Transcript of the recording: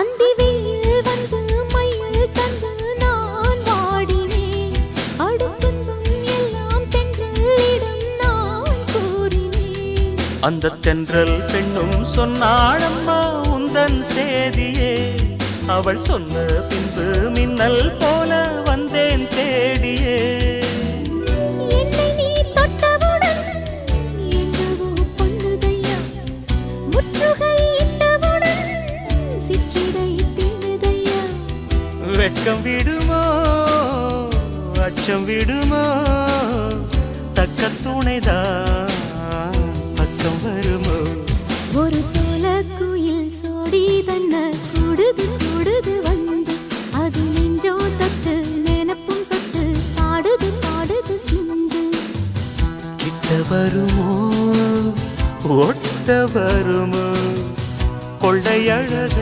அந்தி வெயில் வந்து மயில் தந்து நான் வாடினேன். அடுத்தும் எல்லாம் தென்றலிடம் நான் கூறினேன். அந்த தென்றல் பெண்ணும் சொன்னாளம்மா உந்தன் சேதியே. அவள் சொன்ன பின்பு மின்னல் போல வந்தேன் தேடியே. என்னை நீ தொட்டவுடன் எங்கவோ பொன்னுதையா. முற்றுகை இட்டவுடன் சிற்றிடை தின்னுதையா. வெட்கம் விடுமோ அச்சம் விடுமோ தக்க துணைதான் பக்கம் வருமோ. ஒரு சோல குயில் சோடி தன்ன கூடுது கூடுது வந்து. அது நெஞ்சோ தொட்டு நினப்பும் தொட்டு பாடுது பாடுது சிந்து. கிட்ட வருமோ ஒட்ட வருமோ கொள்ளை அழகை